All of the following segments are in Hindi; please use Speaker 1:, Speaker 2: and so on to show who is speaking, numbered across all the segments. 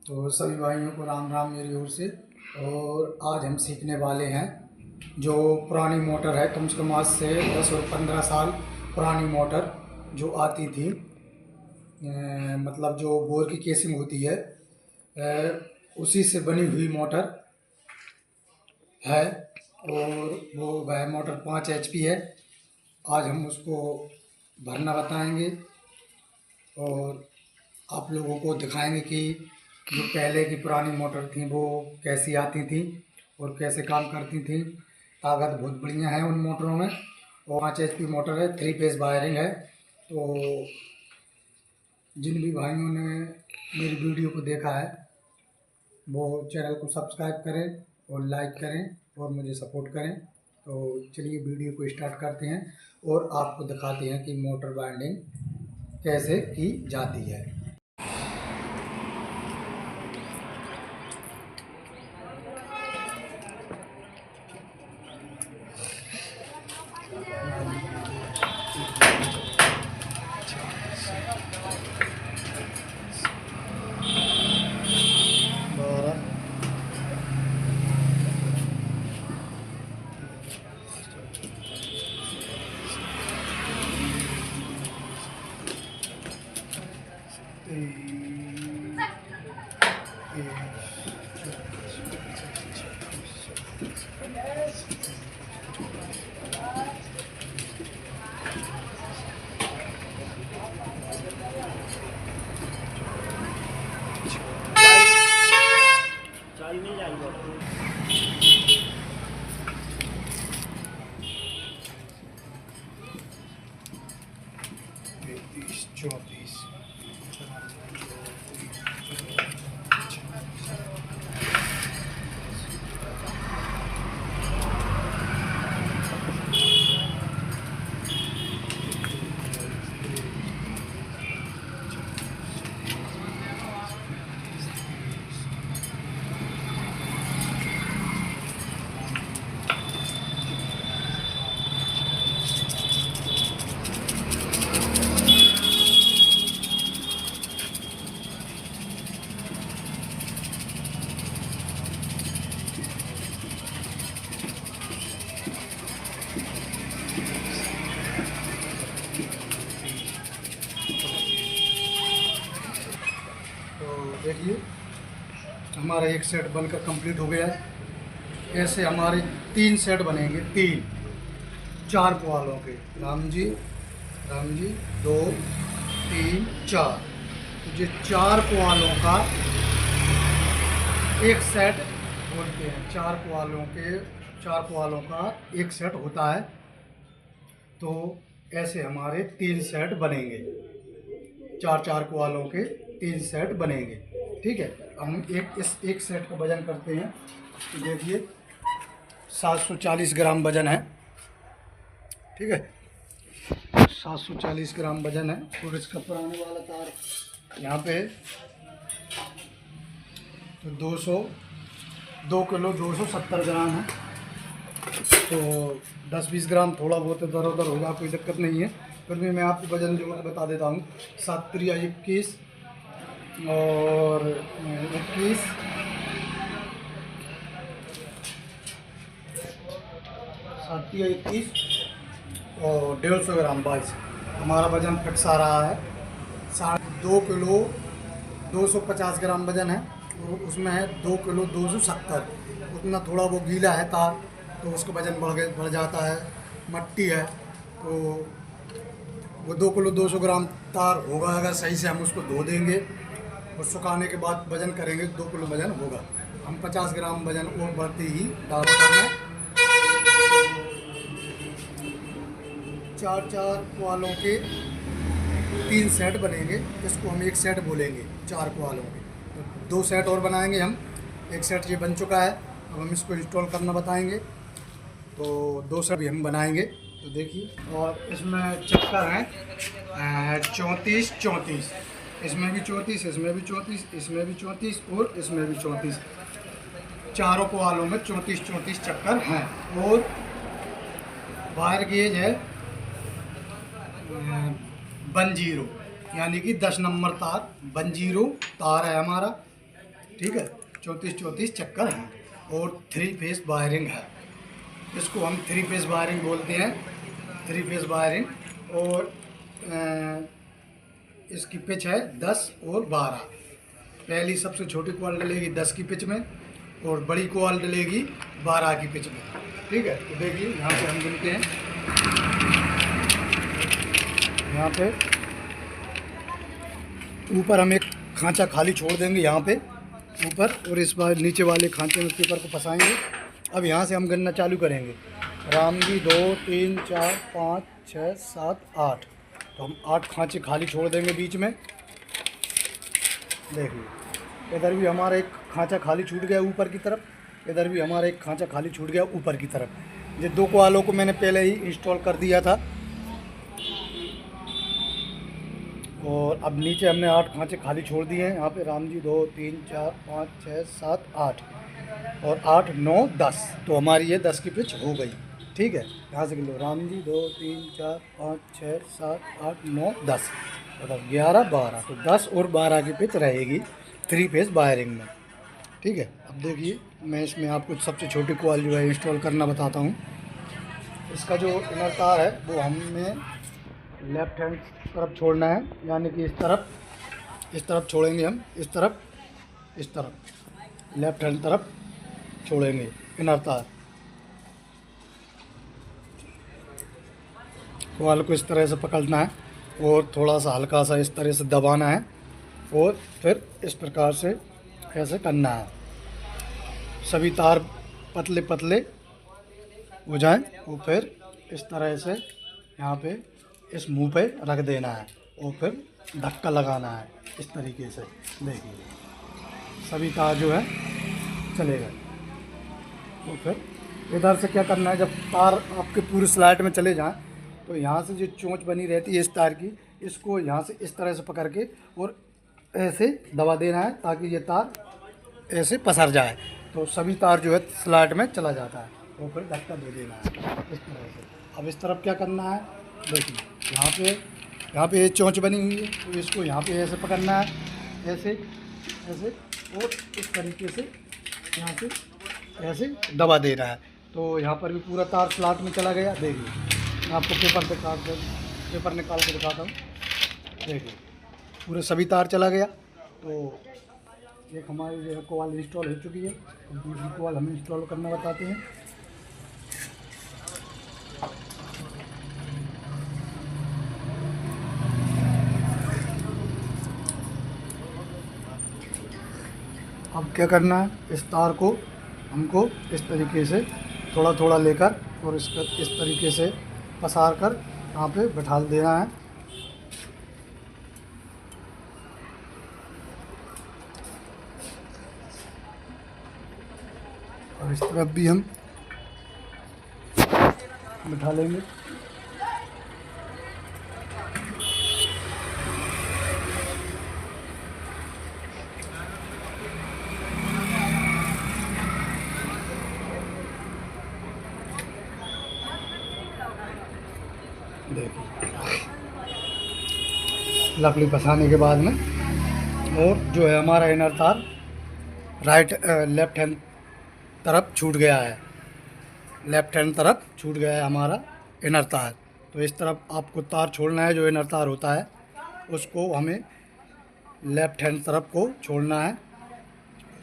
Speaker 1: तो सभी भाइयों को राम राम मेरी ओर से। और आज हम सीखने वाले हैं जो पुरानी मोटर है, कम से कम आज से 10 और 15 साल पुरानी मोटर जो आती थी, मतलब जो बोर की केसिंग होती है, उसी से बनी हुई मोटर है। और वह मोटर 5 HP है। आज हम उसको भरना बताएंगे और आप लोगों को दिखाएंगे कि जो पहले की पुरानी मोटर थी वो कैसी आती थी और कैसे काम करती थी। ताकत बहुत बढ़िया है उन मोटरों में। और 5 HP मोटर है, 3 फेज वायरिंग है। तो जिन भी भाइयों ने मेरी वीडियो को देखा है वो चैनल को सब्सक्राइब करें और लाइक करें और मुझे सपोर्ट करें। तो चलिए वीडियो को स्टार्ट करते हैं और आपको दिखाते हैं कि मोटर वाइंडिंग कैसे की जाती है। चौंतीस देखिए हमारा एक सेट बनकर कंप्लीट हो गया है। ऐसे हमारे 3 सेट बनेंगे, 4 पुआलों के। राम जी 2 3 4। तो ये 4 पुआलों का एक सेट बोलते हैं। 4 पुआलों का एक सेट होता है। तो ऐसे हमारे 3 सेट बनेंगे। 4 पुआलों के 3 सेट बनेंगे। ठीक है, हम एक सेट का वजन करते हैं। तो देखिए 740 ग्राम वजन है। ठीक है, 740 ग्राम वजन है। और इसका पुराने वाला तार यहाँ पे तो 2 किलो 270 ग्राम है। तो 10-20 ग्राम थोड़ा बहुत इधर उधर होगा, कोई दिक्कत नहीं है। फिर भी मैं आपको वजन जो बता देता हूँ। 7 त्रिया 21 और 21 7 त्रिया 21 और 150 ग्राम 22 हमारा वजन फिक्स आ रहा है। 2 किलो 250 ग्राम वजन है। और उसमें है 2 किलो 270। उतना थोड़ा वो गीला है तार, तो उसका वजन बढ़ जाता है। मट्टी है तो वो 2 किलो 200 ग्राम तार होगा। अगर सही से हम उसको धो देंगे और सुखाने के बाद वजन करेंगे 2 किलो वजन होगा। हम 50 ग्राम वजन और बढ़ते ही डाल करना। 4 पुआलों के 3 सेट बनेंगे। इसको हम एक सेट बोलेंगे 4 पुआलों के। तो 2 सेट और बनाएंगे हम। एक सेट ये बन चुका है, अब हम इसको इंस्टॉल करना बताएंगे। तो 2 सेट भी हम बनाएंगे। तो देखिए, और इसमें चक्कर हैं 34, इसमें भी 34, इसमें भी 34, इसमें भी 34 और इसमें भी 34। चारों पुआलों में 34 चक्कर हैं। और वायर गेज है 10, यानी कि 10 नंबर तार 10 तार है हमारा। ठीक है, 34-34 चक्कर हैं और 3 फेस वायरिंग है। इसको हम 3 फेस वायरिंग बोलते हैं, 3 फेस वायरिंग। और इसकी पिच है 10 और 12। पहली सबसे छोटी कॉल डलेगी 10 की पिच में और बड़ी कॉल डलेगी 12 की पिच में। ठीक है, तो देखिए यहाँ से हम गिनते हैं। यहाँ पे ऊपर हम एक खांचा खाली छोड़ देंगे यहाँ पे ऊपर, और इस बार नीचे वाले खांचे में पेपर को फंसाएंगे। अब यहाँ से हम गणना चालू करेंगे। राम जी 2 3 4 5 6 7 8, तो हम 8 खांचे खाली छोड़ देंगे बीच में। देखिए इधर भी हमारा एक खांचा खाली छूट गया ऊपर की तरफ, इधर भी हमारा एक खांचा खाली छूट गया ऊपर की तरफ। ये 2 कॉलों को मैंने पहले ही इंस्टॉल कर दिया था। और अब नीचे हमने 8 खांचे खाली छोड़ दिए हैं। यहाँ पे राम जी 2 3 4 5 6 7 8 और 8 9 10, तो हमारी ये 10 की पिच हो गई। ठीक है, यहाँ से गिनो। राम जी 2 3 4 5 6 7 8 9 10, मतलब 11 12, तो 10 और 12 की पिच रहेगी 3 फेस वायरिंग में। ठीक है, अब देखिए मैं इसमें आपको सबसे छोटी कॉइल जो है इंस्टॉल करना बताता हूँ। इसका जो इनर तार है वो हमें लेफ्ट हैंड तरफ छोड़ना है, यानी कि इस तरफ छोड़ेंगे हम, इस तरफ लेफ्ट हैंड तरफ छोड़ेंगे इनर तार। कॉइल को इस तरह से पकड़ना है और थोड़ा सा हल्का सा इस तरह से दबाना है और फिर इस प्रकार से ऐसे करना है। सभी तार पतले पतले हो जाएं और फिर इस तरह से यहाँ पे इस मुंह पे रख देना है और फिर धक्का लगाना है इस तरीके से। देखिए सभी तार जो है चले गए। तो फिर इधर से क्या करना है, जब तार आपके पूरे स्लाइड में चले जाएं तो यहाँ से जो चोंच बनी रहती है इस तार की, इसको यहाँ से इस तरह से पकड़ के और ऐसे दबा देना है ताकि ये तार ऐसे पसर जाए, तो सभी तार जो है स्लाइड में चला जाता है। तो फिर धक्का दे देना है इस तरह से। अब इस तरफ क्या करना है, देखिए यहाँ पे ये चोंच बनी हुई है, तो इसको यहाँ पे ऐसे पकड़ना है, ऐसे ऐसे, और इस तरीके से यहाँ से ऐसे दबा देना है। तो यहाँ पर भी पूरा तार स्लॉट में चला गया। देखिए मैं आपको पेपर निकाल के दिखाता हूँ। देखिए पूरे सभी तार चला गया। तो एक हमारी जो है कॉइल इंस्टॉल हो चुकी है, तो दूसरी कॉइल हमें इंस्टॉल करना बताते हैं। अब क्या करना है, इस तार को हमको इस तरीके से थोड़ा थोड़ा लेकर और इसका इस तरीके से पसार कर यहाँ पे बैठा देना है। और इस तरफ भी हम बैठा लेंगे। देखिए लकड़ी फंसाने के बाद में, और जो है हमारा इनर तार लेफ्ट हैंड तरफ छूट गया है, लेफ्ट हैंड तरफ छूट गया है हमारा इनर तार। तो इस तरफ आपको तार छोड़ना है, जो इनर तार होता है उसको हमें लेफ्ट हैंड तरफ को छोड़ना है।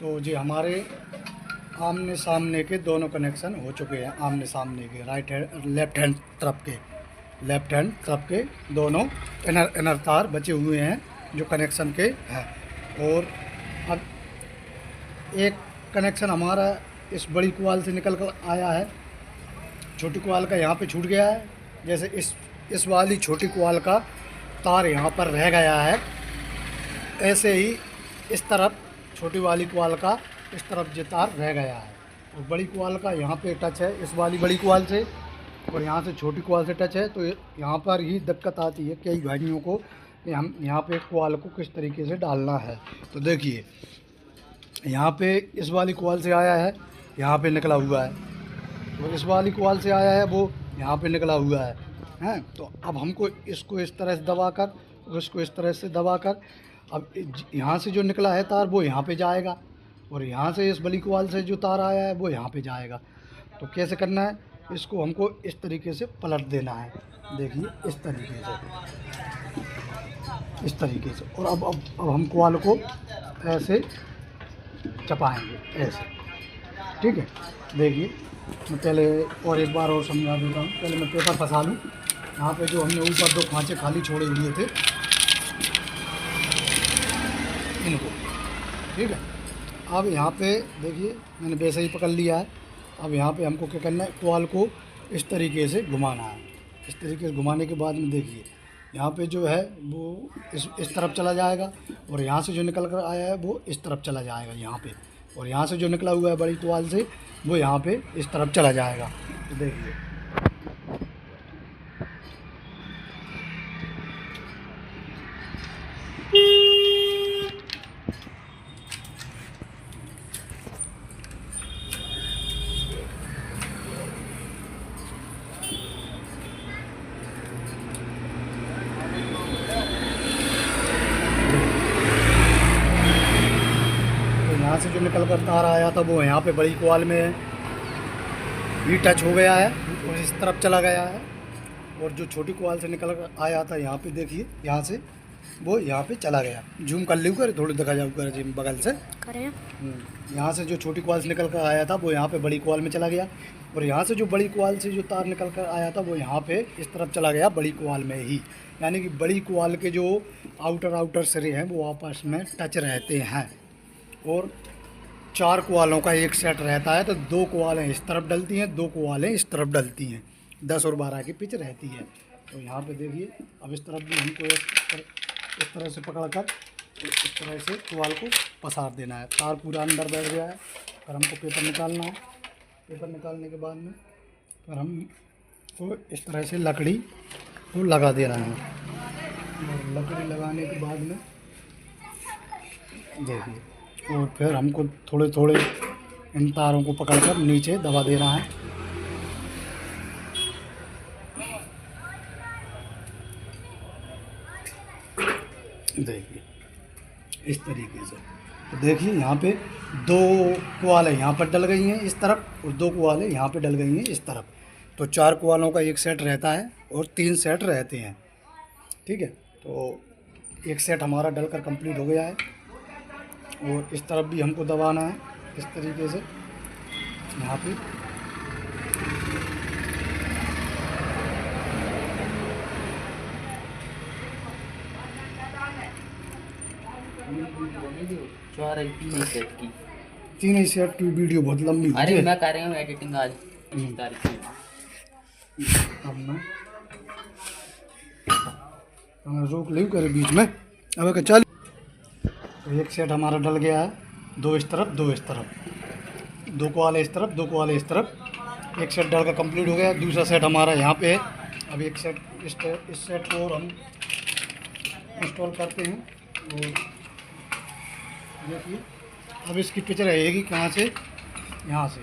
Speaker 1: तो जी हमारे आमने सामने के दोनों कनेक्शन हो चुके हैं, आमने सामने के लेफ्ट हैंड तरफ के दोनों इनर तार बचे हुए हैं जो कनेक्शन के हैं। और अब एक कनेक्शन हमारा इस बड़ी कॉइल से निकल कर आया है, छोटी कॉइल का यहाँ पे छूट गया है। जैसे इस वाली छोटी कॉइल का तार यहाँ पर रह गया है, ऐसे ही इस तरफ छोटी वाली कॉइल का इस तरफ जो तार रह गया है। और बड़ी कॉइल का यहाँ पे टच है इस वाली बड़ी कॉइल से, और यहाँ से छोटी कॉइल से टच है। तो यहाँ पर ही दिक्कत आती है कई भाइयों को कि हम यहाँ पे कॉइल को किस तरीके से डालना है। तो देखिए यहाँ पे इस वाली कॉइल से आया है, यहाँ पे निकला हुआ है, और इस वाली कॉइल से आया है वो यहाँ पे निकला हुआ है, हैं। तो अब हमको इसको इस तरह से दबाकर और इसको इस तरह से दबाकर, अब यहाँ से जो निकला है तार वो यहाँ पे जाएगा, और यहाँ से इस बड़ी कोवाल से जो तार आया है वो यहाँ पे जाएगा। तो कैसे करना है, इसको हमको इस तरीके से पलट देना है, देखिए इस तरीके से। और अब हम कोवाल को ऐसे चपाएंगे ऐसे, ठीक है। देखिए मैं पहले और एक बार और समझा देता हूँ। पहले मैं पेपर फंसा लूँ। यहाँ पे जो हमने ऊपर 2 खांचे खाली छोड़े हुए थे इनको, ठीक है। अब यहाँ पे देखिए मैंने वैसे ही पकड़ लिया है। अब यहाँ पे हमको क्या करना है, कोवाल को इस तरीके से घुमाना है। इस तरीके से घुमाने के बाद में देखिए यहाँ पे जो है वो इस तरफ चला जाएगा, और यहाँ से जो निकल कर आया है वो इस तरफ चला जाएगा यहाँ पे, और यहाँ से जो निकला हुआ है बड़ी कोवाल से वो यहाँ पे इस तरफ चला जाएगा। तो देखिए यहाँ से जो निकल कर तार आया था वो यहाँ पे बड़ी कोवाल में भी टच हो गया है और इस तरफ चला गया है। और जो छोटी कोवाल से निकल कर आया था यहाँ पे देखिए, यहाँ से वो यहाँ पे चला गया। जूम कर ली कर, थोड़ी दिखा जाऊ कर जी बगल से करें। यहाँ से जो छोटी कोवाल से निकल कर आया था वो यहाँ पे बड़ी कोवाल में चला गया, और यहाँ से जो बड़ी कोवाल से जो तार निकल कर आया था वो यहाँ पे इस तरफ चला गया बड़ी कोवाल में ही। यानी कि बड़ी कोवाल के जो आउटर सिरे हैं वो आपस में टच रहते हैं। और 4 कोवालों का एक सेट रहता है, तो 2 कोवालें इस तरफ डलती हैं, 2 कोवालें इस तरफ डलती हैं। 10 और 12 की पिच रहती है। तो यहाँ पे देखिए अब इस तरफ भी हमको इस तरह से पकड़ कर इस तरह से कोवाल को पसार देना है। तार पूरा अंदर बैठ गया है। फिर हमको पेपर निकालना है। पेपर निकालने के बाद में फिर हम को इस तरह से लकड़ी को लगा देना है। और लकड़ी लगाने के बाद में देखिए, और फिर हमको थोड़े थोड़े इन तारों को पकड़कर नीचे दबा देना है। देखिए इस तरीके से। तो देखिए यहाँ पे 2 कोवालें यहाँ पर डल गई हैं इस तरफ, और 2 कोवालें यहाँ पे डल गई हैं इस तरफ। तो 4 कोवालों का एक सेट रहता है और 3 सेट रहते हैं, ठीक है। तो एक सेट हमारा डलकर कंप्लीट हो गया है, और इस तरफ भी हमको दबाना है इस तरीके से यहाँ पे। तीन ही सेट की वीडियो बहुत लंबी।
Speaker 2: अरे मैं कर रहा हूँ एडिटिंग आज।
Speaker 1: अब मैं रोक ले करे बीच में। अब चल, तो एक सेट हमारा डल गया है, 2 इस तरफ 2 इस तरफ, 2 कोवाले इस तरफ 2 कोवाले इस तरफ। एक सेट डल का कंप्लीट हो गया। दूसरा सेट हमारा यहाँ पे है। अब एक सेट इस सेट को और हम इंस्टॉल करते हैं। और देखिए अब इसकी पिच रहेगी कहाँ से, यहाँ से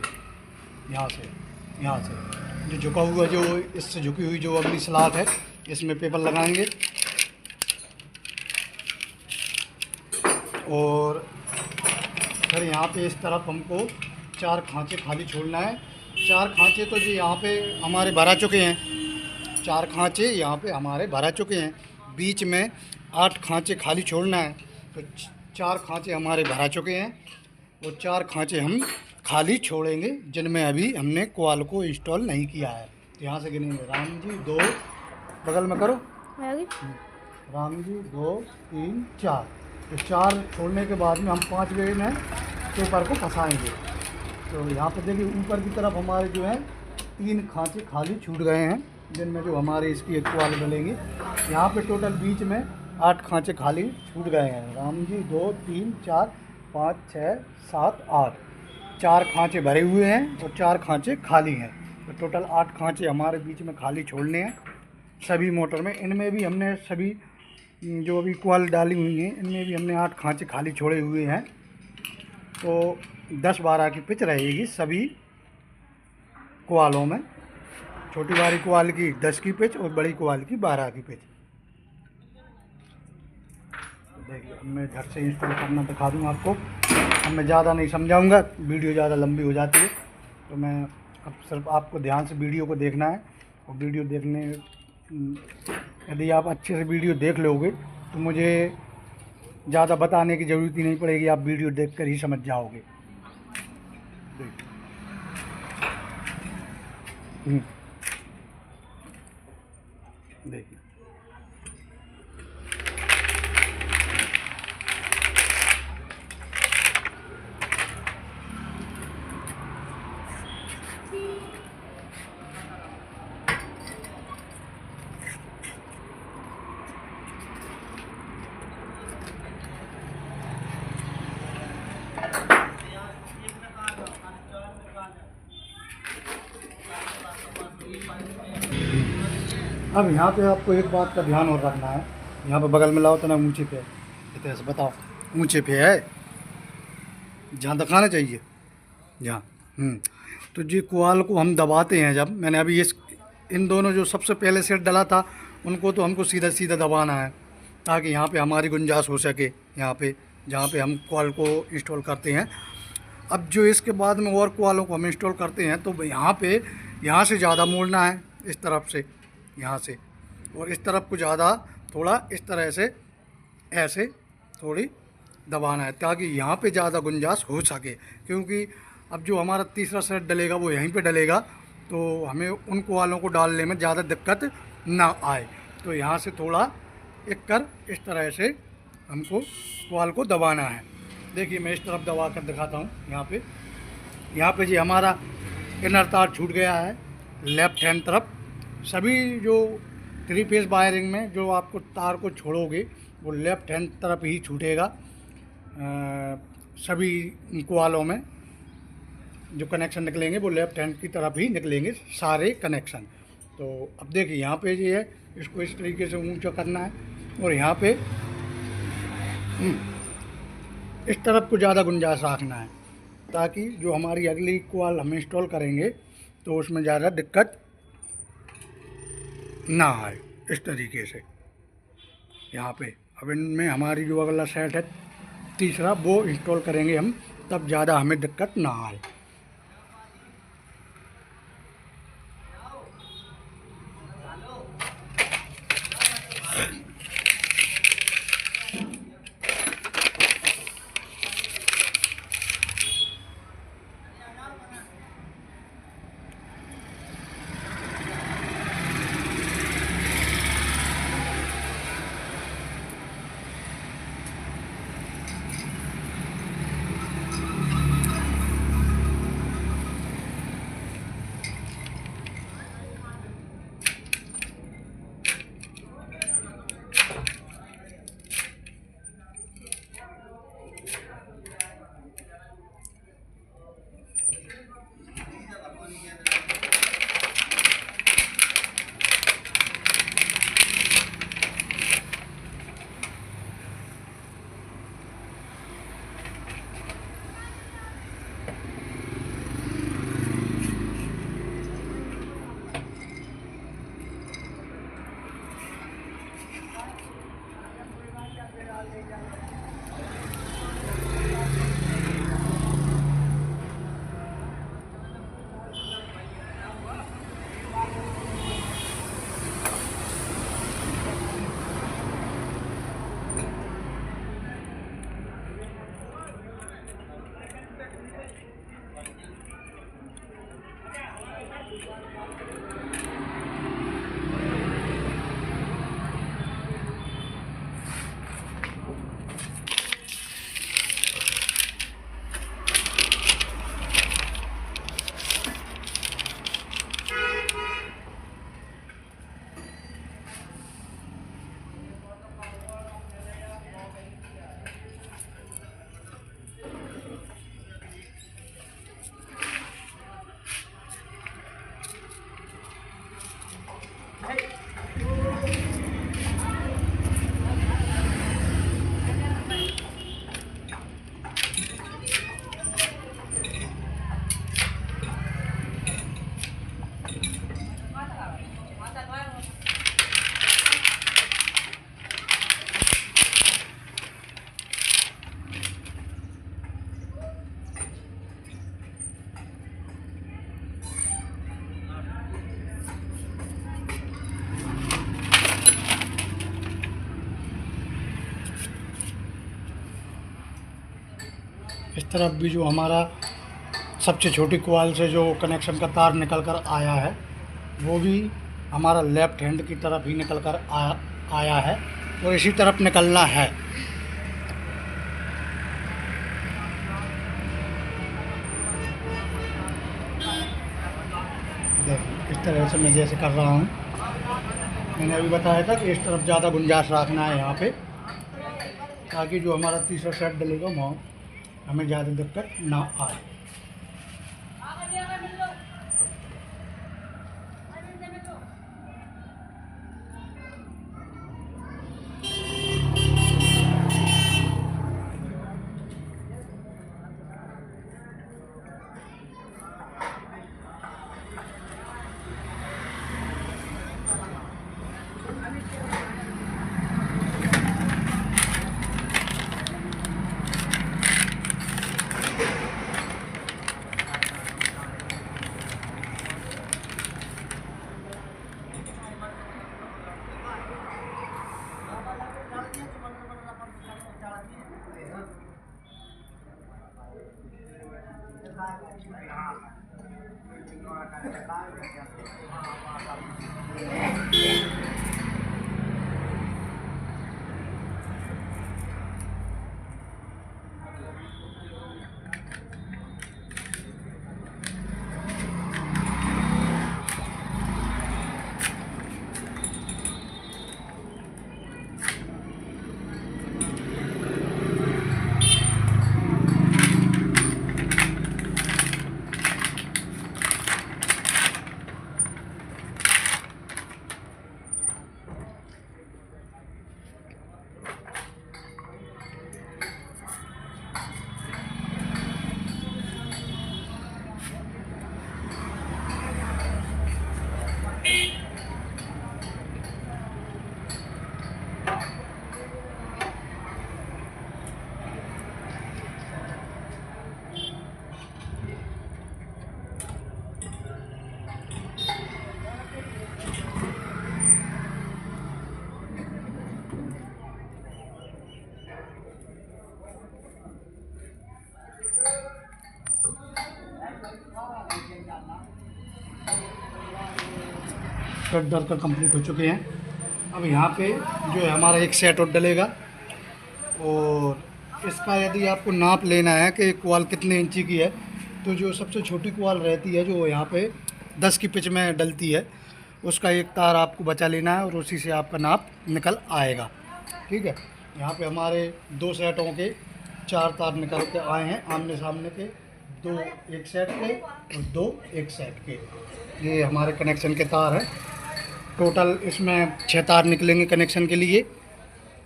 Speaker 1: जो झुका हुआ, जो इससे झुकी हुई जो अगली स्लॉट है इसमें पेपर लगाएंगे। और फिर यहाँ पे इस तरफ हमको 4 खांचे खाली छोड़ना है। 4 खांचे तो जी यहाँ पे हमारे भरा चुके हैं। 4 खांचे यहाँ पे हमारे भरा चुके हैं। बीच में 8 खांचे खाली छोड़ना है। तो 4 खांचे हमारे भरा चुके हैं और 4 खांचे हम खाली छोड़ेंगे जिनमें अभी हमने कोवाल को इंस्टॉल नहीं किया है। तो यहाँ से गिनेंगे, राम जी 2, बगल में करो, राम जी 2 3 4। तो 4 छोड़ने के बाद में हम 5वें में पेपर को फंसाएंगे। तो यहाँ पर देखिए ऊपर की तरफ हमारे जो है 3 खांचे खाली छूट गए हैं, जिनमें जो हमारे इसकी एक कोवाल डलेंगे। यहाँ पे टोटल बीच में 8 खांचे खाली छूट गए हैं। राम जी 2 3 4 5 6 7 8, 4 खांचे भरे हुए हैं और 4 खांचे खाली हैं। तो टोटल 8 खांचे हमारे बीच में खाली छोड़ने हैं सभी मोटर में। इनमें भी हमने सभी जो अभी कोवाल डाली हुई हैं इनमें भी हमने 8 खांचे खाली छोड़े हुए हैं। तो 10-12 की पिच रहेगी सभी कोवालों में। छोटी वाली कोवाल की 10 की पिच और बड़ी कोवाल की 12 की पिच। देखिए मैं झट से इंस्टॉल करना दिखा दूँ आपको। अब मैं ज़्यादा नहीं समझाऊंगा, वीडियो ज़्यादा लंबी हो जाती है। तो मैं अब सिर्फ आपको ध्यान से वीडियो को देखना है, और वीडियो देखने यदि आप अच्छे से वीडियो देख लोगे तो मुझे ज़्यादा बताने की ज़रूरत ही नहीं पड़ेगी, आप वीडियो देखकर ही समझ जाओगे। देखिए अब यहाँ पे आपको एक बात का ध्यान और रखना है। यहाँ पे बगल में लाओ तो ना ऊँचे पे, इतने से बताओ ऊँचे पे है जहाँ दिखाना चाहिए जहाँ। तो जी कुआल को हम दबाते हैं जब, मैंने अभी इन दोनों जो सबसे पहले सेट डला था उनको तो हमको सीधा सीधा दबाना है ताकि यहाँ पे हमारी गुंजाइश हो सके, यहाँ पे जहाँ पे हम कुआल को इंस्टॉल करते हैं। अब जो इसके बाद में और कुआलों को हम इंस्टॉल करते हैं तो यहाँ से ज़्यादा मोड़ना है, इस तरफ से यहाँ से, और इस तरफ को ज़्यादा थोड़ा इस तरह से ऐसे थोड़ी दबाना है ताकि यहाँ पे ज़्यादा गुंजाइश हो सके। क्योंकि अब जो हमारा तीसरा सेट डलेगा वो यहीं पे डलेगा, तो हमें उन कुआलों को डालने में ज़्यादा दिक्कत ना आए। तो यहाँ से थोड़ा एक कर इस तरह से हमको कुआल को दबाना है। देखिए मैं इस तरफ दबा कर दिखाता हूँ। यहाँ पे जी हमारा इनर तार छूट गया है लेफ्ट हैंड तरफ। सभी जो 3 फेस वायरिंग में जो आपको तार को छोड़ोगे वो लेफ्ट हैंड तरफ ही छूटेगा। सभी कुआलों में जो कनेक्शन निकलेंगे वो लेफ्ट हैंड की तरफ ही निकलेंगे सारे कनेक्शन। तो अब देखिए यहाँ पे जो है इसको इस तरीके से ऊंचा करना है, और यहाँ पे इस तरफ को ज़्यादा गुंजाइश रखना है ताकि जो हमारी अगली कुआल हम इंस्टॉल करेंगे तो उसमें ज़्यादा दिक्कत ना आए। इस तरीके से यहाँ पे अब इनमें हमारी जो अगला सेट है तीसरा वो इंस्टॉल करेंगे हम, तब ज़्यादा हमें दिक्कत ना आए। इस तरफ भी जो हमारा सबसे छोटी कॉइल से जो कनेक्शन का तार निकल कर आया है वो भी हमारा लेफ्ट हैंड की तरफ ही निकल कर आया है और इसी तरफ निकलना है। देखिए इस तरह से मैं जैसे कर रहा हूँ, मैंने अभी बताया था कि इस तरफ ज़्यादा गुंजाइश रखना है यहाँ पे, ताकि जो हमारा तीसरा सेट डलेगा वहाँ हमें ज़्यादा दिक्कत ना आए। सेट डल कर कंप्लीट हो चुके हैं। अब यहाँ पे जो है हमारा एक सेट और डलेगा, और इसका यदि आपको नाप लेना है कि कॉइल कितने इंची की है, तो जो सबसे छोटी कॉइल रहती है जो यहाँ पे 10 की पिच में डलती है, उसका एक तार आपको बचा लेना है और उसी से आपका नाप निकल आएगा। ठीक है, यहाँ पे हमारे 2 सेटों के 4 तार निकल के आए हैं, आमने सामने के, 2 एक सेट के और 2 एक सेट के। ये हमारे कनेक्शन के तार हैं। टोटल इसमें 6 तार निकलेंगे कनेक्शन के लिए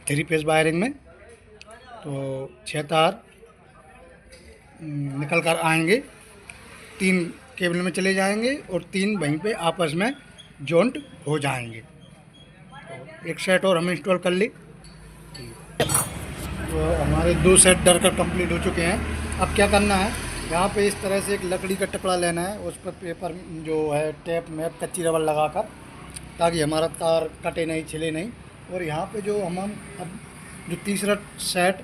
Speaker 1: 3 फेज वायरिंग में। तो 6 तार निकल कर आएंगे, 3 केबल में चले जाएंगे और 3 वहीं पे आपस में जॉइंट हो जाएंगे। तो एक सेट और हम इंस्टॉल कर ली। तो हमारे 2 सेट डर कर कंप्लीट हो चुके हैं। अब क्या करना है, यहाँ पे इस तरह से एक लकड़ी का टुकड़ा लेना है, उस पर पेपर जो है टेप में कच्ची रबड़ लगाकर, ताकि हमारा तार कटे नहीं, छिले नहीं। और यहाँ पे जो हम अब जो तीसरा सेट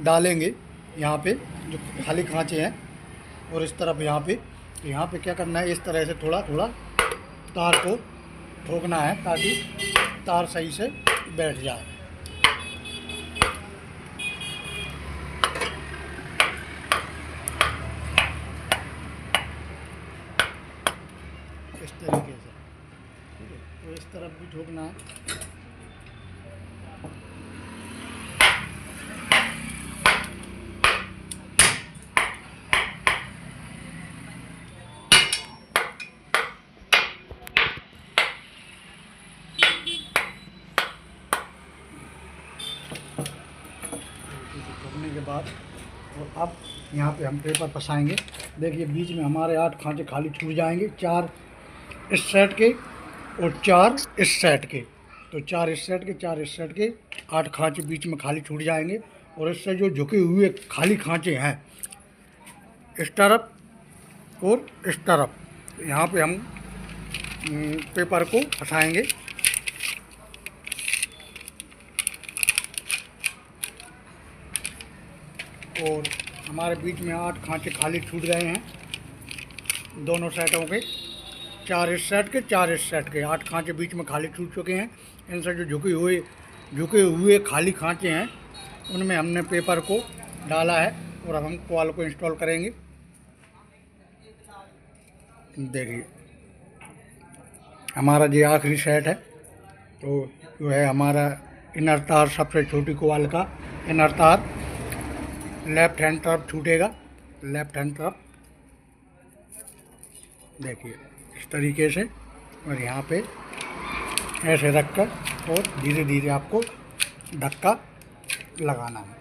Speaker 1: डालेंगे, यहाँ पे जो खाली खांचे हैं और इस तरफ यहाँ पे क्या करना है, इस तरह से थोड़ा थोड़ा तार को ठोकना है ताकि तार सही से बैठ जाए। इस तरीके से, ठीक है। तो इस तरफ भी ठोकना है। ठोकने के बाद और अब यहाँ पे हम पेपर फंसाएंगे। देखिए बीच में हमारे 8 खांचे खाली छूट जाएंगे, 4 इस सेट के और 4 इस सेट के। तो 4 इस सेट के, 4 इस सेट के, 8 खांचे बीच में खाली छूट जाएंगे। और इससे जो झुके हुए खाली खांचे हैं इस तरफ और इस तरफ, यहाँ पे हम पेपर को फंसाएंगे। और हमारे बीच में 8 खांचे खाली छूट गए हैं दोनों सेटों के। 4 इस सेट के 4 इस सेट के 8 खांचे बीच में खाली छूट चुके हैं। इनसे जो झुके हुए खाली खांचे हैं उनमें हमने पेपर को डाला है और अब हम कॉल को इंस्टॉल करेंगे। देखिए हमारा ये आखिरी सेट है। तो जो है हमारा इनर तार, सबसे छोटी कॉल का इनर तार लेफ्ट हैंड तरफ छूटेगा। लेफ्ट हैंड तरफ देखिए इस तरीके से, और यहाँ पे ऐसे रखकर और धीरे धीरे आपको धक्का लगाना है।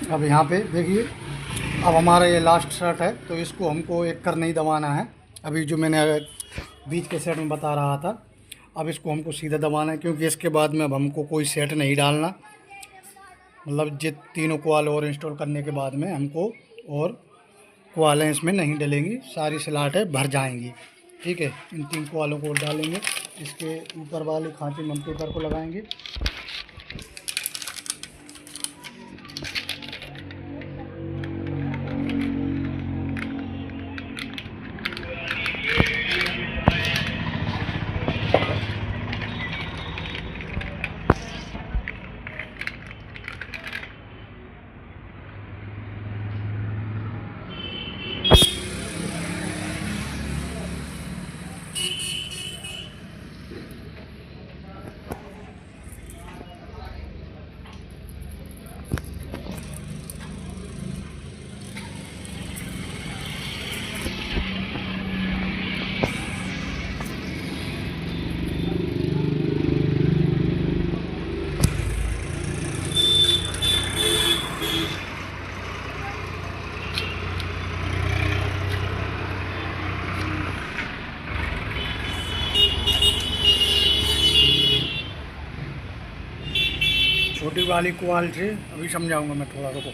Speaker 1: अब यहाँ पे देखिए, अब हमारा ये लास्ट सेट है तो इसको हमको एक कर नहीं दबाना है। अभी जो मैंने बीच के सेट में बता रहा था, अब इसको हमको सीधा दबाना है, क्योंकि इसके बाद में अब हमको कोई सेट नहीं डालना। मतलब जित तीनों कॉल और इंस्टॉल करने के बाद में हमको और कॉलें इसमें नहीं डलेंगी, सारी स्लॉटें भर जाएंगी। ठीक है, इन 3 कॉलों को डालेंगे। इसके ऊपर वाले खांचे में हम पेपर को लगाएंगे। छोटी वाली कॉल से अभी समझाऊंगा मैं, थोड़ा रुको।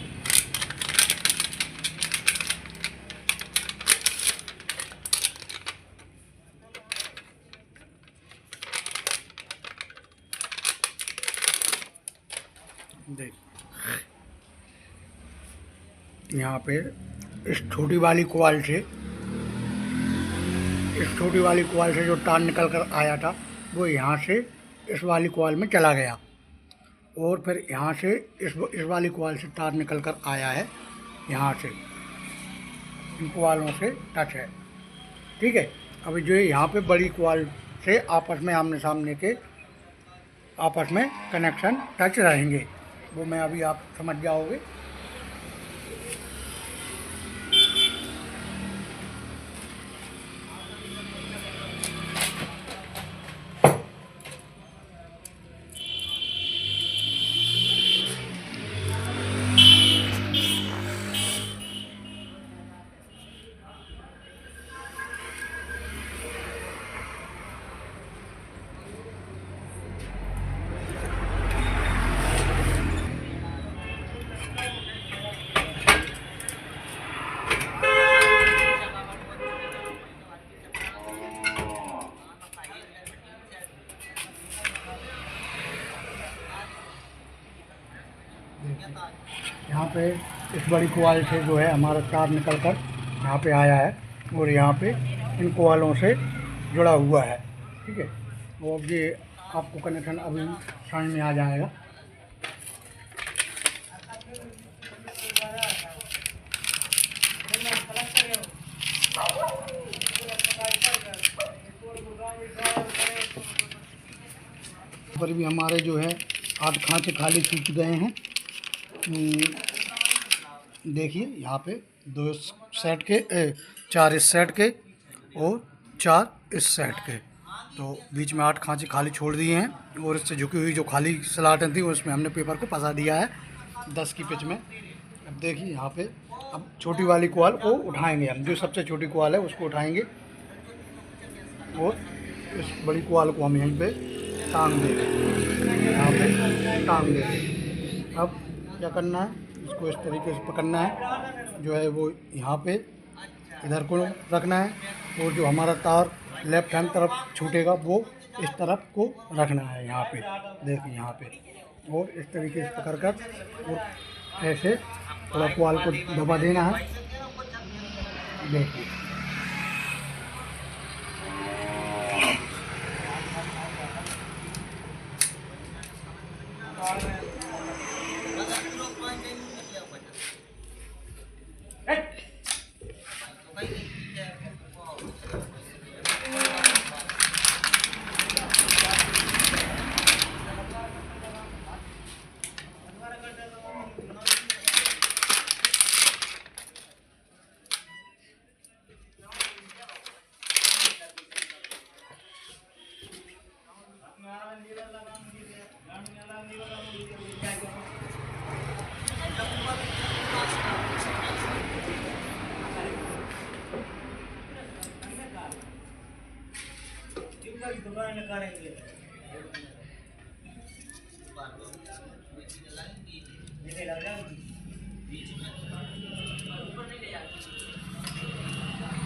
Speaker 1: देख यहाँ पे इस छोटी वाली कॉल से जो तार निकल कर आया था वो यहाँ से इस वाली कॉल में चला गया, और फिर यहाँ से इस वाली कॉल से तार निकल कर आया है, यहाँ से इन कॉलों से टच है। ठीक है, अभी जो है यहाँ पे बड़ी कॉल से आपस में आमने सामने के आपस में कनेक्शन टच रहेंगे, वो मैं अभी आप समझ जाओगे। पे इस बड़ी कोयल से जो है हमारा तार निकल कर यहाँ पे आया है और यहाँ पे इन कोयलों से जुड़ा हुआ है। ठीक है, और ये आपको कनेक्शन अभी समझ में आ जाएगा। पर भी हमारे जो है 8 खांचे खाली छूट गए हैं। देखिए यहाँ पे 2 सेट के 4 इस सेट के और 4 इस सेट के, तो बीच में 8 खांचे खाली छोड़ दिए हैं और इससे झुकी हुई जो खाली सलाटें थी उसमें हमने पेपर को फंसा दिया है 10 की पिच में। अब देखिए यहाँ पे अब छोटी वाली कोयल को उठाएंगे हम, जो सबसे छोटी कोयल है उसको उठाएंगे और इस बड़ी कोयल को हम यहीं पे टांग देंगे, यहाँ पे टांग देंगे। अब क्या करना है, इसको इस तरीके से पकड़ना है, जो है वो यहाँ पे इधर को रखना है और जो हमारा तार लेफ्ट हैंड तरफ छूटेगा वो इस तरफ को रखना है यहाँ पे। देखिए यहाँ पे, और इस तरीके से पकड़ कर और ऐसे थोड़ा कोयल को दबा देना है। देखिए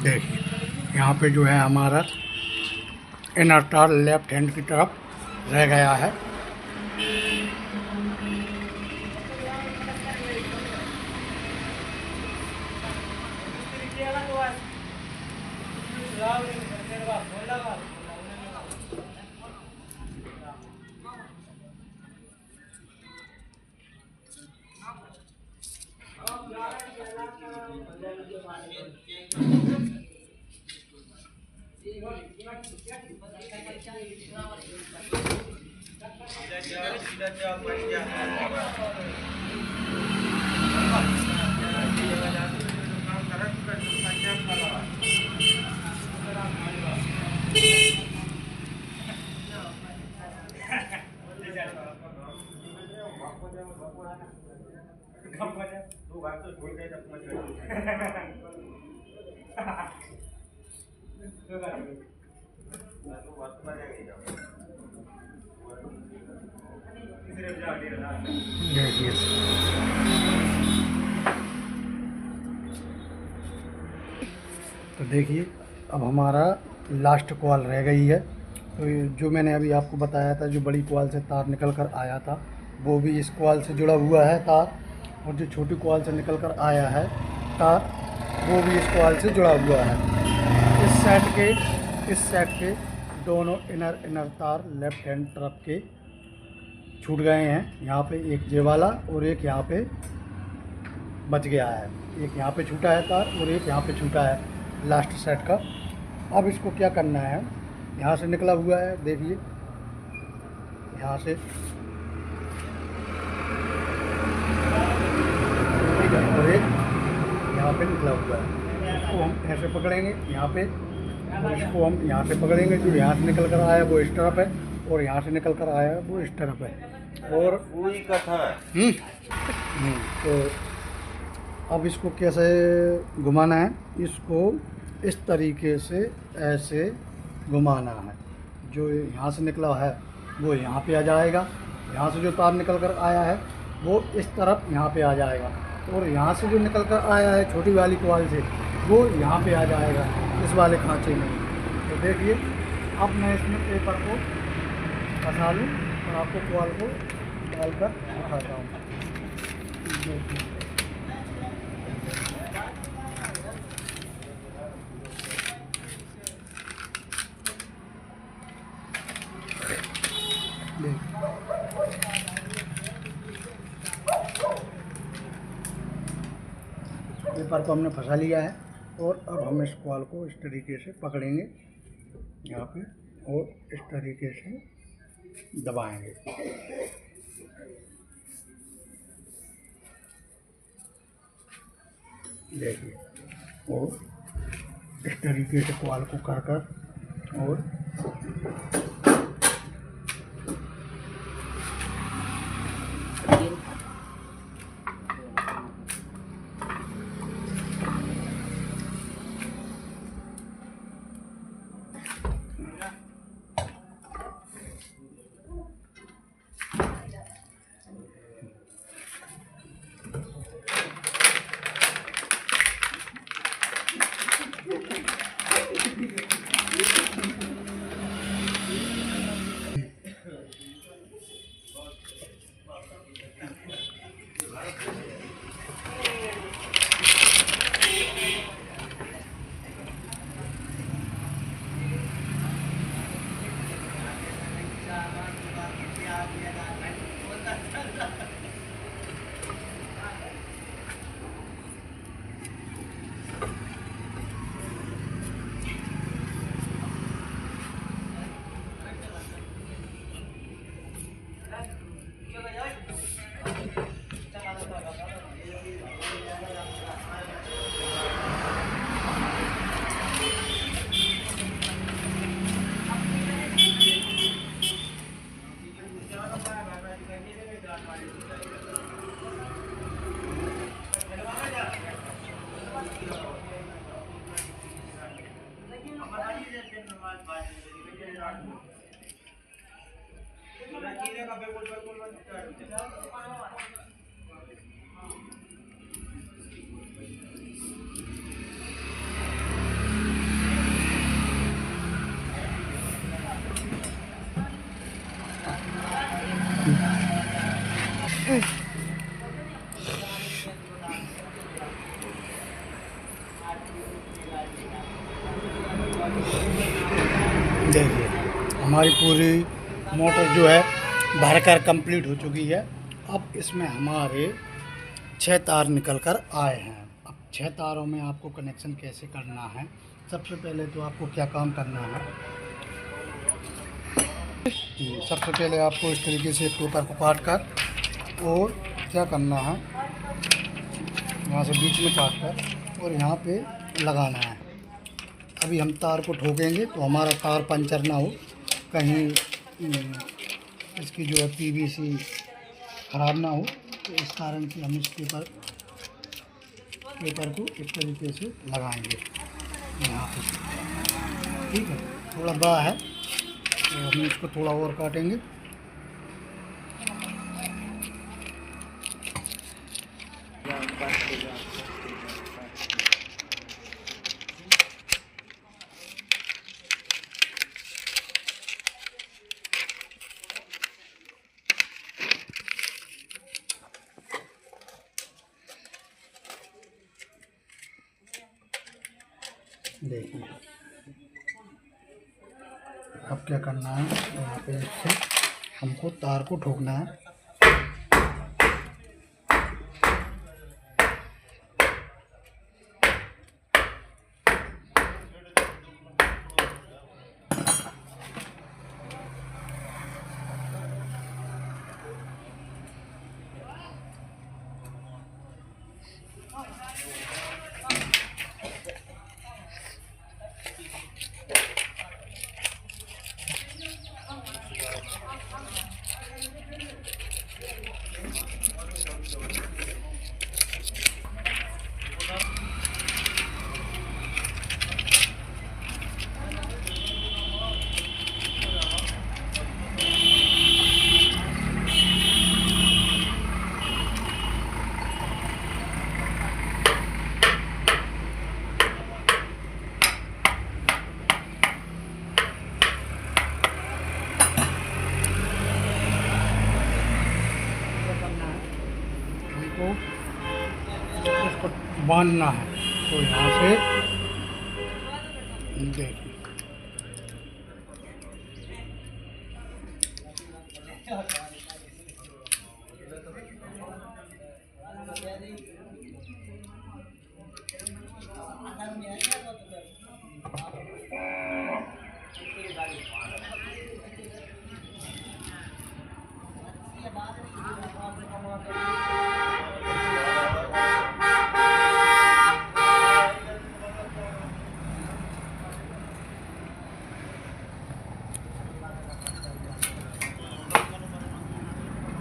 Speaker 1: देखिए यहाँ पे जो है हमारा इनर तार लेफ्ट हैंड की तरफ रह गया है। तो देखिए अब हमारा लास्ट कॉल रह गई है। तो जो मैंने अभी आपको बताया था, जो बड़ी कॉल से तार निकल कर आया था वो भी इस कॉल से जुड़ा हुआ है तार, और जो छोटी कॉल से निकल कर आया है तार वो भी इस कॉल से जुड़ा हुआ है। इस सेट के दोनों इनर तार लेफ्ट हैंड तरफ के छूट गए हैं। यहाँ पे एक ये वाला और एक यहाँ पे बच गया है, एक यहाँ पे छूटा है तार और एक यहाँ पे छूटा है लास्ट सेट का। अब इसको क्या करना है, यहाँ से निकला हुआ है, देखिए यहाँ से और एक यहाँ पे निकला हुआ है। इसको हम ऐसे पकड़ेंगे यहाँ पे और इसको हम यहाँ से पकड़ेंगे। जो यहाँ से निकल कर आया वो इस तरफ है और यहाँ से निकल कर आया वो इस तरफ है। और
Speaker 2: वही कथा है।
Speaker 1: तो अब इसको कैसे घुमाना है, इसको इस तरीके से ऐसे घुमाना है। जो यहाँ से निकला है वो यहाँ पे आ जाएगा, यहाँ से जो तार निकल कर आया है वो इस तरफ यहाँ पे आ जाएगा, और यहाँ से जो निकल कर आया है छोटी वाली कॉइल से वो यहाँ पे आ जाएगा इस वाले खांचे में। तो देखिए अब मैं इसमें पेपर को फंसा लूँ और आपको कॉइल को डाल कर दिखाता हूँ। ऊपर को हमने फंसा लिया है और अब हम इस कॉल को इस तरीके से पकड़ेंगे यहाँ पे और इस तरीके से दबाएंगे। देखिए, और इस तरीके से कॉल को कर और देखिए, हमारी पूरी मोटर जो है भरकर कंप्लीट हो चुकी है। अब इसमें हमारे 6 तार निकल कर आए हैं। अब 6 तारों में आपको कनेक्शन कैसे करना है, सबसे पहले तो आपको क्या काम करना है, सबसे पहले आपको इस तरीके से पेपर को काट कर और क्या करना है, यहाँ से बीच में काट कर और यहाँ पे लगाना है। अभी हम तार को ठोकेंगे तो हमारा तार पंचर ना हो, कहीं इसकी जो है पीवीसी ख़राब ना हो, तो इस कारण से हम इस पेपर को इस तरीके से लगाएंगे यहाँ पे। ठीक है, थोड़ा बड़ा है तो हम इसको थोड़ा और काटेंगे। देखिए, अब क्या करना है, यहाँ पे इससे हमको तार को ठोकना है। को इसको बांधना है, तो यहाँ से देखिए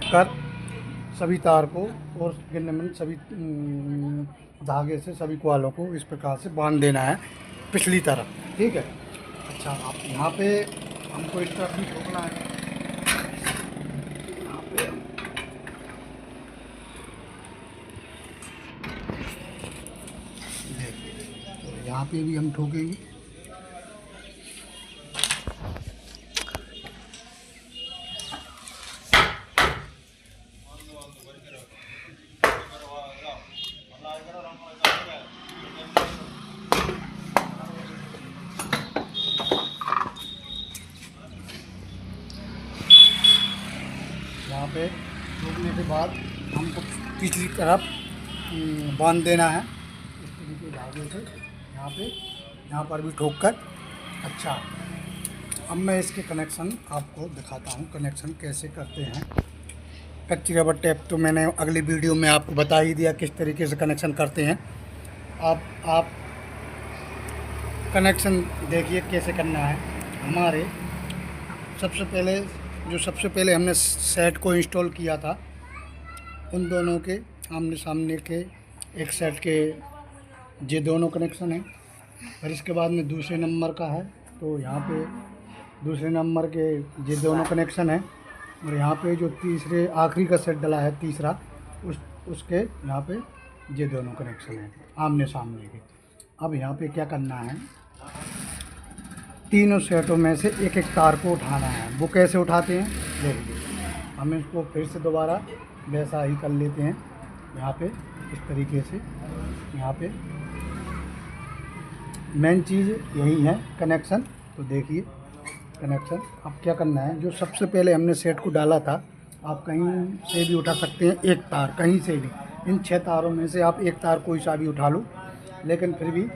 Speaker 1: कर सभी तार को और गिनने में सभी धागे से सभी क्वालों को इस प्रकार से बांध देना है पिछली तरफ, ठीक है। अच्छा, आप यहाँ पे हमको इस तरफ भी ठोकना है। यहाँ पे देखिए, तो यहाँ पे भी हम ठोकेंगे। यहाँ पे ठोकने के बाद हमको पिछली तरफ बांध देना है इस तरीके धागे से। यहाँ पर भी ठोक कर। अच्छा, अब मैं इसके कनेक्शन आपको दिखाता हूँ, कनेक्शन कैसे करते हैं। कच्ची रबर टेप तो मैंने अगली वीडियो में आपको बता ही दिया किस तरीके से कनेक्शन करते हैं। आप कनेक्शन देखिए कैसे करना है। हमारे सबसे पहले हमने सेट को इंस्टॉल किया था, उन दोनों के आमने सामने के एक सेट के ये दोनों कनेक्शन हैं। फिर इसके बाद में दूसरे नंबर का है, तो यहाँ पे दूसरे नंबर के ये दोनों कनेक्शन हैं। और यहाँ पे जो तीसरे आखिरी का सेट डला है तीसरा, उसके यहाँ पे ये दोनों कनेक्शन हैं आमने सामने के। अब यहाँ पे क्या करना है, तीनों सेटों में से एक एक तार को उठाना है। वो कैसे उठाते हैं देखिए। हम इसको फिर से दोबारा वैसा ही कर लेते हैं। यहाँ पे इस तरीके से, यहाँ पे मेन चीज़ यही है कनेक्शन। तो देखिए कनेक्शन अब क्या करना है, जो सबसे पहले हमने सेट को डाला था, आप कहीं से भी उठा सकते हैं एक तार, कहीं से भी। इन 6 तारों में से आप एक तार कोई सा भी उठा लो, लेकिन फिर भी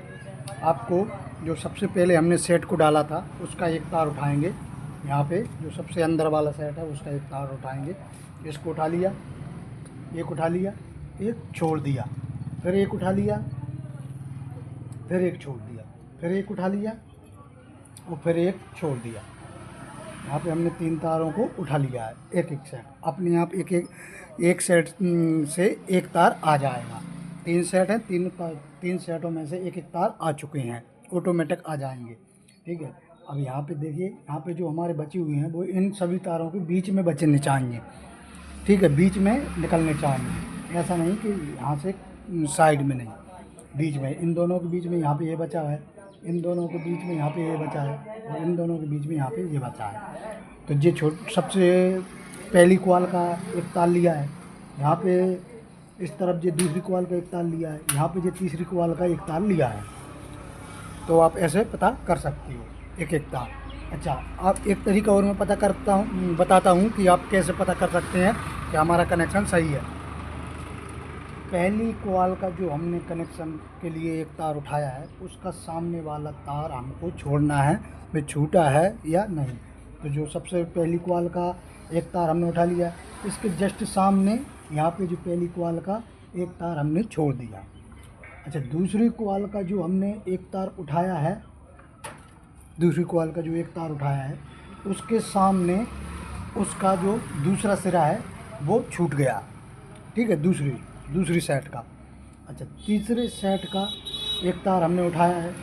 Speaker 1: आपको जो सबसे पहले हमने सेट को डाला था उसका एक तार उठाएंगे। यहाँ पे जो सबसे अंदर वाला सेट है उसका एक तार उठाएंगे। इसको उठा लिया, एक उठा लिया, एक छोड़ दिया, फिर एक उठा लिया, फिर एक छोड़ दिया, फिर एक उठा लिया और फिर एक छोड़ दिया। यहाँ पे हमने 3 तारों को उठा लिया है, एक एक सेट अपने आप एक सेट से एक तार आ जाएगा। 3 सेट हैं, 3 सेटों में से एक एक तार आ चुके हैं, ऑटोमेटिक आ जाएंगे, ठीक है। अब यहाँ पे देखिए, यहाँ पे जो हमारे बची हुई हैं वो इन सभी तारों के बीच में बचने चाहिए, ठीक है, बीच में निकलने चाहिए। ऐसा नहीं कि यहाँ से साइड में नहीं, बीच में। इन दोनों के बीच में यहाँ पे ये बचा है, इन दोनों के बीच में यहाँ पे ये बचा है, और इन दोनों के बीच में यहाँ पे ये बचा है। तो ये सबसे पहली क्वाल का एक तार लिया है, यहाँ पे इस तरफ ये दूसरी क्वाल का एक तार लिया है, यहाँ पे ये तीसरी क्वाल का एक तार लिया है। तो आप ऐसे पता कर सकते हो एक एक तार। अच्छा, आप एक तरीका और मैं बताता हूँ कि आप कैसे पता कर सकते हैं कि हमारा कनेक्शन सही है। पहली क्वाल का जो हमने कनेक्शन के लिए एक तार उठाया है, उसका सामने वाला तार हमको छोड़ना है, वे छूटा है या नहीं। तो जो सबसे पहली क्वाल का एक तार हमने उठा लिया, इसके जस्ट सामने यहाँ पे जो पहली क्वाल का एक तार हमने छोड़ दिया। अच्छा, दूसरी क्वाल का जो हमने एक तार उठाया है, दूसरी क्वाल का जो एक तार उठाया है, उसके सामने उसका जो दूसरा सिरा है वो छूट गया, ठीक है, दूसरी सेट का। अच्छा, तीसरे सेट का एक तार हमने उठाया है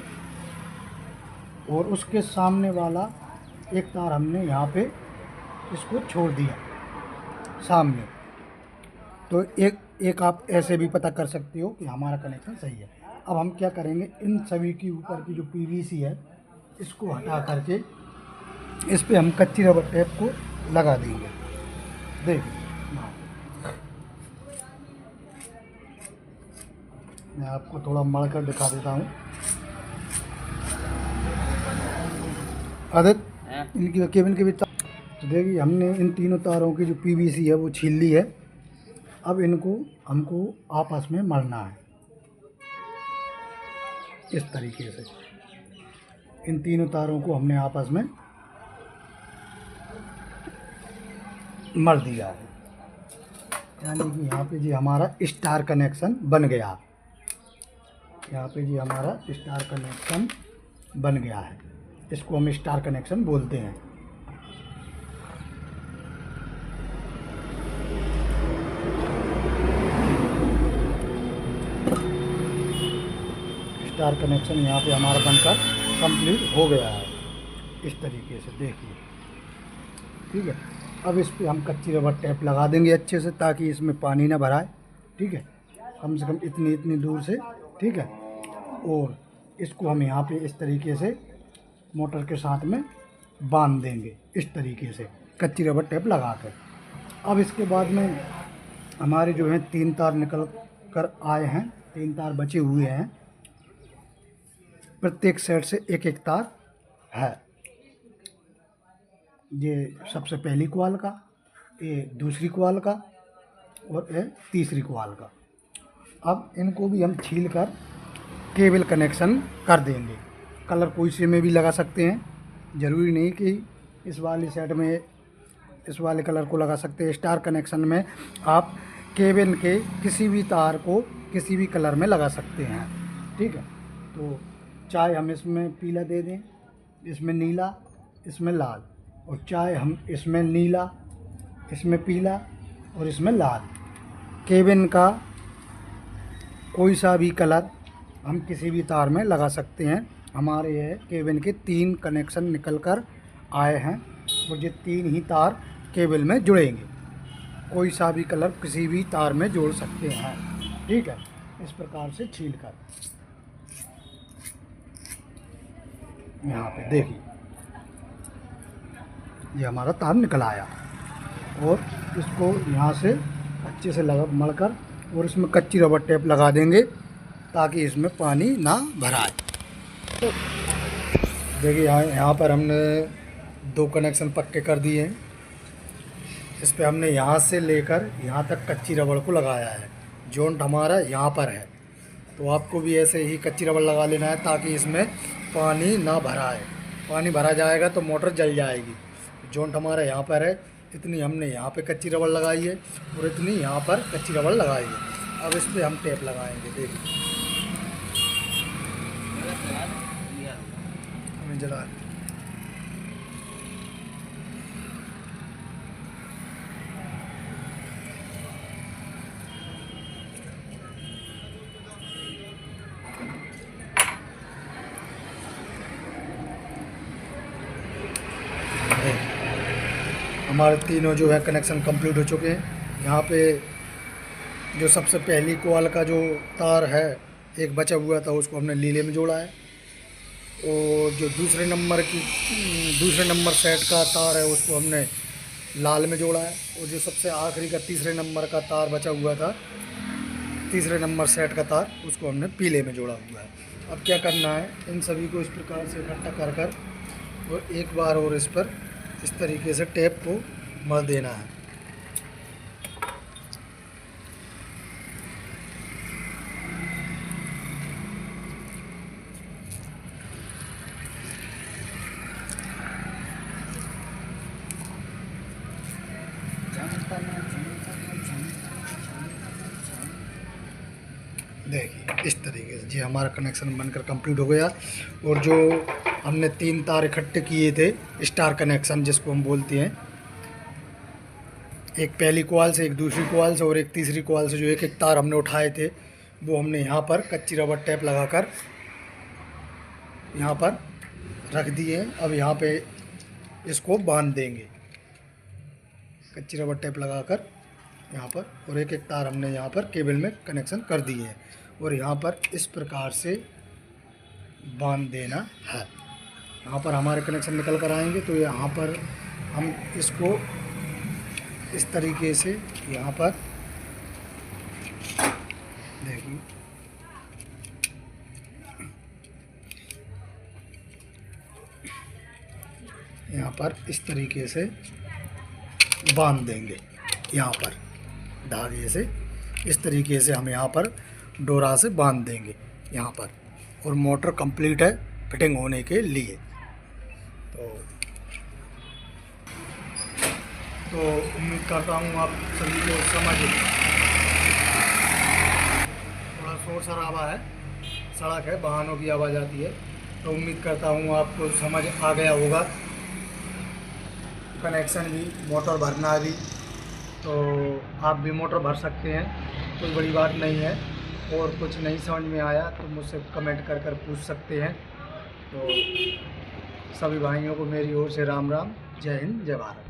Speaker 1: और उसके सामने वाला एक तार हमने यहाँ पे इसको छोड़ दिया सामने। तो एक आप ऐसे भी पता कर सकते हो कि हमारा कनेक्शन सही है। अब हम क्या करेंगे, इन सभी की ऊपर की जो पीवीसी है इसको हटा करके इस पे हम कच्ची रबर टेप को लगा देंगे। देखिए, मैं आपको थोड़ा मड़ कर दिखा देता हूँ। आदित्य, इनकी केबिन के बीच तो देखिए, हमने इन तीनों तारों की जो पीवीसी है वो छील ली है। अब इनको हमको आपस में मढ़ना है इस तरीके से। इन तीनों तारों को हमने आपस में मढ़ दिया है, यानी कि यहाँ पे जी हमारा स्टार कनेक्शन बन गया। यहाँ पे जी हमारा स्टार कनेक्शन बन गया है, इसको हम स्टार कनेक्शन बोलते हैं। स्टार कनेक्शन यहाँ पे हमारा बनकर कंप्लीट हो गया है। इस तरीके से देखिए, ठीक है। अब इस पे हम कच्ची रबर टेप लगा देंगे अच्छे से, ताकि इसमें पानी ना भराए, ठीक है, कम से कम इतनी दूर से, ठीक है। और इसको हम यहाँ पे इस तरीके से मोटर के साथ में बांध देंगे, इस तरीके से कच्ची रबर टेप लगा कर। अब इसके बाद में हमारे जो हैं 3 तार निकल कर आए हैं, 3 तार बचे हुए हैं, प्रत्येक सेट से एक एक तार है। ये सबसे पहली क्वाल का, ये दूसरी क्वाल का और ये तीसरी क्वाल का। अब इनको भी हम छील कर केबल कनेक्शन कर देंगे। कलर कोई से में भी लगा सकते हैं, ज़रूरी नहीं कि इस वाले सेट में इस वाले कलर को लगा सकते हैं। स्टार कनेक्शन में आप केबल के किसी भी तार को किसी भी कलर में लगा सकते हैं, ठीक है। तो चाहे हम इसमें पीला दे दें, इसमें नीला, इसमें लाल, और चाहे हम इसमें नीला, इसमें पीला और इसमें लाल, केबिन का कोई सा भी कलर हम किसी भी तार में लगा सकते हैं। हमारे ये केबिन के 3 कनेक्शन निकल कर आए हैं और ये 3 ही तार केबल में जुड़ेंगे। कोई सा भी कलर किसी भी तार में जोड़ सकते हैं, ठीक है। इस प्रकार से छील कर यहाँ पे देखिए, ये हमारा तार निकल आया और इसको यहाँ से अच्छे से लगा मढ़कर और इसमें कच्ची रबर टेप लगा देंगे, ताकि इसमें पानी ना भराए। तो देखिए यहाँ पर हमने 2 कनेक्शन पक्के कर दिए हैं। इस पे हमने यहाँ से लेकर यहाँ तक कच्ची रबड़ को लगाया है। जॉइंट हमारा यहाँ पर है, तो आपको भी ऐसे ही कच्ची रबड़ लगा लेना है, ताकि इसमें पानी ना भराए। पानी भरा जाएगा तो मोटर जल जाएगी। जॉइंट हमारा यहाँ पर है, इतनी हमने यहाँ पे कच्ची रबड़ लगाई है और इतनी यहाँ पर कच्ची रबड़ लगाई है। अब इस पे हम टेप लगाएंगे, देखिए हमें जला हमारे तीनों जो है कनेक्शन कंप्लीट हो चुके हैं। यहाँ पे जो सबसे पहली कॉल का जो तार है एक बचा हुआ था, उसको हमने नीले में जोड़ा है, और जो दूसरे नंबर सेट का तार है उसको हमने लाल में जोड़ा है, और जो सबसे आखिरी का तीसरे नंबर का तार बचा हुआ था, तीसरे नंबर सेट का तार, उसको हमने पीले में जोड़ा हुआ है। अब क्या करना है, इन सभी को इस प्रकार से इकट्ठा कर और एक बार और इस पर इस तरीके से टेप को मल देना है। देखिए इस तरीके से जी हमारा कनेक्शन बनकर कंप्लीट हो गया। और जो हमने 3 तार इकट्ठे किए थे, स्टार कनेक्शन जिसको हम बोलते हैं, एक पहली कॉल से, एक दूसरी कॉल से और एक तीसरी कॉल से, जो एक एक तार हमने उठाए थे, वो हमने यहाँ पर कच्ची रबर टेप लगाकर यहाँ पर रख दिए। अब यहाँ पे इसको बांध देंगे कच्ची रबर टेप लगाकर यहाँ पर, और एक एक तार हमने यहाँ पर केबल में कनेक्शन कर दिए हैं, और यहाँ पर इस प्रकार से बांध देना है। यहाँ पर हमारे कनेक्शन निकल कर आएंगे, तो यहाँ पर हम इसको इस तरीके से यहाँ पर देखिए, यहाँ पर इस तरीके से बांध देंगे। यहाँ पर धागे से इस तरीके से हम यहाँ पर डोरा से बांध देंगे यहाँ पर, और मोटर कंप्लीट है फिटिंग होने के लिए। तो उम्मीद करता हूँ आप सभी को समझ, थोड़ा शोर शराबा है, सड़क है, वाहनों की आवाज़ आती है, तो उम्मीद करता हूँ आपको समझ आ गया होगा। कनेक्शन भी, मोटर भरना भी, तो आप भी मोटर भर सकते हैं, कोई बड़ी बात नहीं है। और कुछ नहीं समझ में आया तो मुझसे कमेंट कर कर पूछ सकते हैं। तो सभी भाइयों को मेरी ओर से राम राम, जय हिंद, जय भारत।